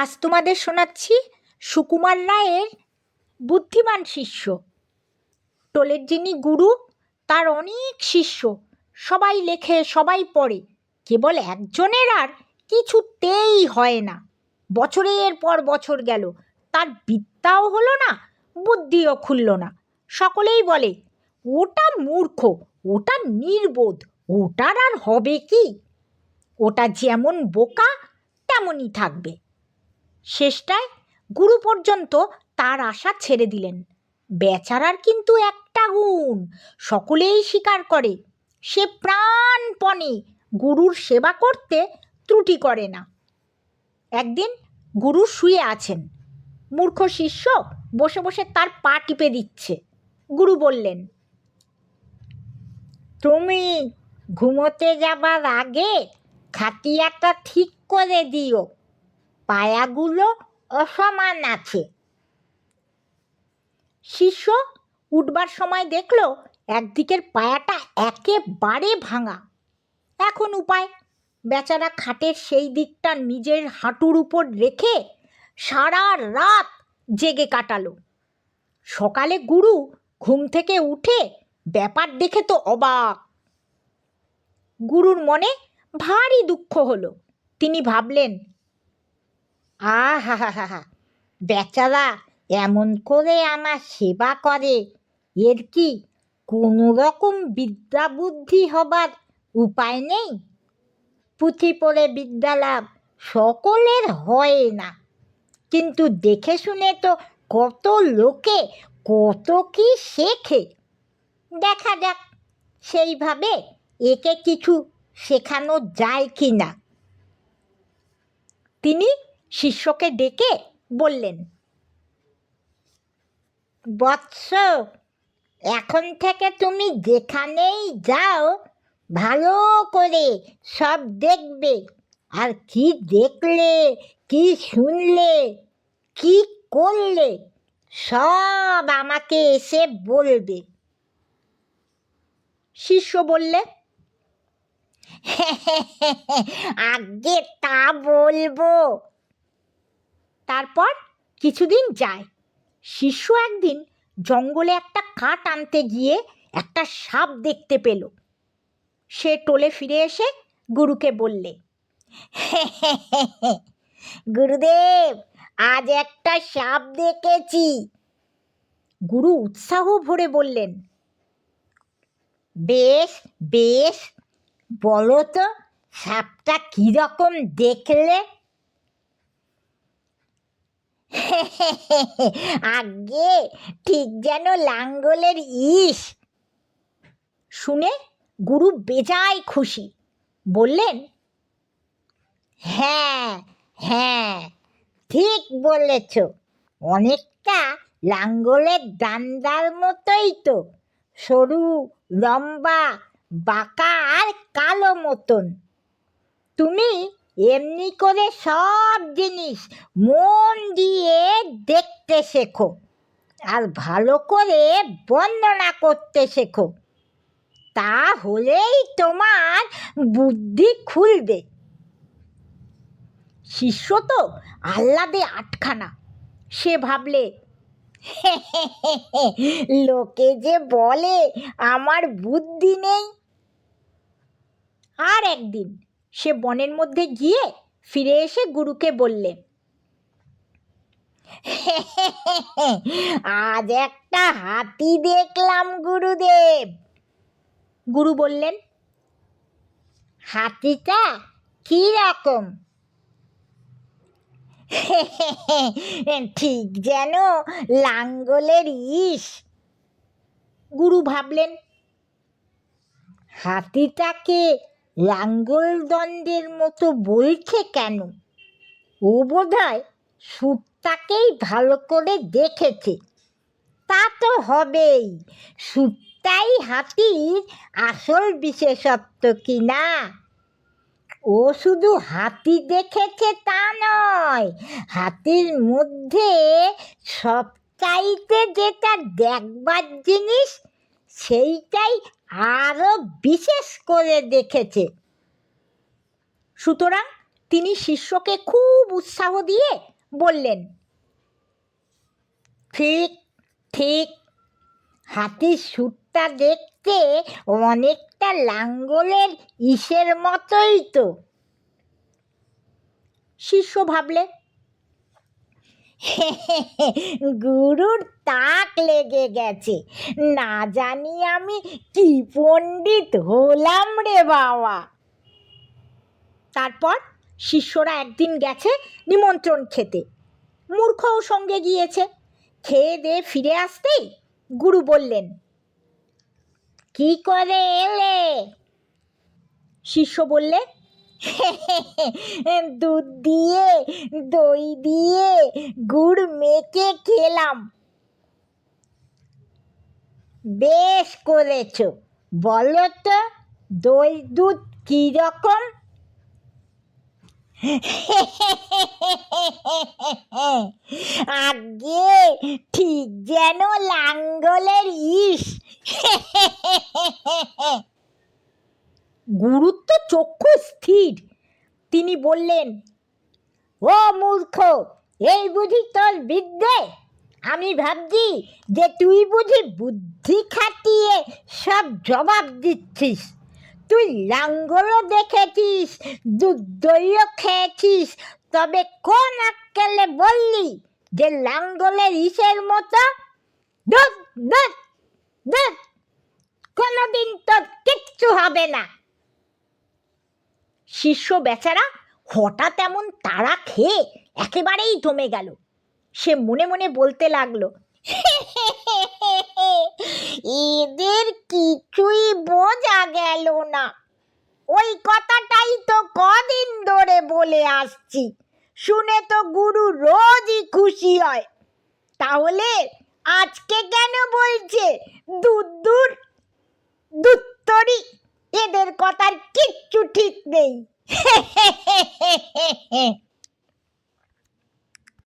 আজ তোমাদের শোনাচ্ছি সুকুমার রায়ের বুদ্ধিমান শিষ্য। টোলের যিনি গুরু, তার অনেক শিষ্য, সবাই লেখে, সবাই পড়ে, কেবল একজনের আর কিছুতেই হয় না। বছরের পর বছর গেল, তার বিদ্যাও হলো না, বুদ্ধিও খুলল না। সকলেই বলে ওটা মূর্খ, ওটা নির্বোধ, ওটার আর হবে কি, ওটা যেমন বোকা তেমনই থাকবে। শেষটায় গুরু পর্যন্ত তার আশা ছেড়ে দিলেন। বেচারার কিন্তু একটা গুণ সকলেই স্বীকার করে, সে প্রাণপণে গুরুর সেবা করতে ত্রুটি করে না। একদিন গুরু শুয়ে আছেন, মূর্খ শিষ্য বসে বসে তার পা টিপে দিচ্ছে। গুরু বললেন, তুমি ঘুমোতে যাবার আগে খাটিয়াটা ঠিক করে দিও, পায়াগুলো অসমান আছে। শিষ্য উঠবার সময় দেখল একদিকের পায়াটা একেবারে ভাঙা। এখন উপায়, বেচারা খাটের সেই দিকটা নিজের হাঁটুর উপর রেখে সারা রাত জেগে কাটালো। সকালে গুরু ঘুম থেকে উঠে ব্যাপার দেখে তো অবাক। গুরুর মনে ভারী দুঃখ হলো। তিনি ভাবলেন, আহা, বেচারা এমন করে আমার সেবা করে, এর কি কোনো রকম বিদ্যা বুদ্ধি হবার উপায় নেই? পুঁথি পড়ে বিদ্যা লাভ সকলের হয় না, কিন্তু দেখে শুনে তো কত লোকে কত কি শেখে। দেখা যাক সেইভাবে একে কিছু শেখানো যায় কি না। তিনি শিষ্যকে ডেকে বললেন, বৎস, এখন থেকে তুমি যেখানেই যাও ভালো করে সব দেখবে, আর কি দেখলে, কি শুনলে, কি করলে সব আমাকে এসে বলবে। শিষ্য বললে, আগে তা বলবো। তারপর কিছুদিন যায়। শিষ্য একদিন জঙ্গলে একটা কাঠ আনতে গিয়ে একটা সাপ দেখতে পেল। সে টোলে ফিরে এসে গুরুকে বললে, গুরুদেব, আজ একটা সাপ দেখেছি। গুরু উৎসাহ ভরে বললেন, বেশ বেশ, বলো তো সাপটা কিরকম দেখলে? আগে ঠিক যেন লাঙ্গলের ইশ। শুনে গুরু বেজায় খুশি, বললেন, হ্যাঁ হ্যাঁ, ঠিক বলেছ, অনেকটা লাঙ্গলের ডান্ডার মতোই তো, সরু, লম্বা, বাঁকা আর কালো মতন। তুমি এমনি করে সব জিনিস মন দিয়ে দেখতে শেখো, আর ভালো করে বর্ণনা করতে শেখো, তাহলেই তোমার বুদ্ধি খুলবে। শিষ্য তো আহ্লাদে আটখানা। সে ভাবলে, লোকে যে বলে আমার বুদ্ধি নেই। আর একদিন সে বনের মধ্যে গিয়ে ফিরে এসে গুরুকে বললে, আজ একটা হাতি দেখলাম গুরুদেব। গুরু বললেন, হাতিটা কি রকম? ঠিক যেন লাঙ্গলের ইশ। গুরু ভাবলেন, হাতিটাকে লাঙ্গল দণ্ডের মতো বলছে কেন? ও বোধহয় সুরটাকেই ভালো করে দেখেছে। তা তো হবেই, সুরটাই হাতির আসল বিশেষত্ব কি না? ও শুধু হাতি দেখেছে তা নয়, হাতির মধ্যে সবচাইতে যেটা দেখবার জিনিস সেইটাই আরো বিশেষ করে দেখেছে। সুতরাং তিনি শিষ্যকে খুব উৎসাহ দিয়ে বললেন, ঠিক ঠিক, হাতির সুরটা দেখতে অনেকটা লাঙ্গলের ইসের মতোই তো। শিষ্য ভাবলে, গুরুর তাক লেগে গেছে, না জানি আমি কি পণ্ডিত হলাম রে বাবা। তারপর শিষ্যরা একদিন গেছে নিমন্ত্রণ খেতে, মূর্খও সঙ্গে গিয়েছে। খেয়ে দিয়ে ফিরে আসতেই গুরু বললেন, কি করে এলে? শিষ্য বললে, দুধ দিয়ে দই দিয়ে গুড় মেখে খেলাম। বেশ করেছ, বলো তো দই দুধ কি রকম? আগে ঠিক যেন লাঙ্গলের ইস। গুরুর তো চক্ষু স্থির। তিনি বললেন, ও মূর্খ, এই বুঝি তোর বিদ্যে? আমি ভাবছি যে তুই বুঝি বুদ্ধি খাটিয়ে সব জবাব দিচ্ছিস। তুই লাঙ্গলও দেখেছিস, দুধ দইও খেয়েছিস, তবে কোন আক্কেলে বললি যে লাঙ্গলের ইসের মতো? দুধ দুধ দুধ, কোনোদিন তোর কিচ্ছু হবে না। শিষ্য বেচারা হঠাৎ এমন তাড়া খেয়ে একেবারেই থমে গেল। সে মনে মনে বলতে লাগলো, এদের কিছুই বোঝা গেল না। ওই কথাটাই তো কদিন ধরে বলে আসছি, শুনে তো গুরু রোজই খুশি হয়। তাহলে আজকে কেন বলছে দুধ দুধ দুধ তরি? এদের কথার কিচ্ছু ঠিক নেই।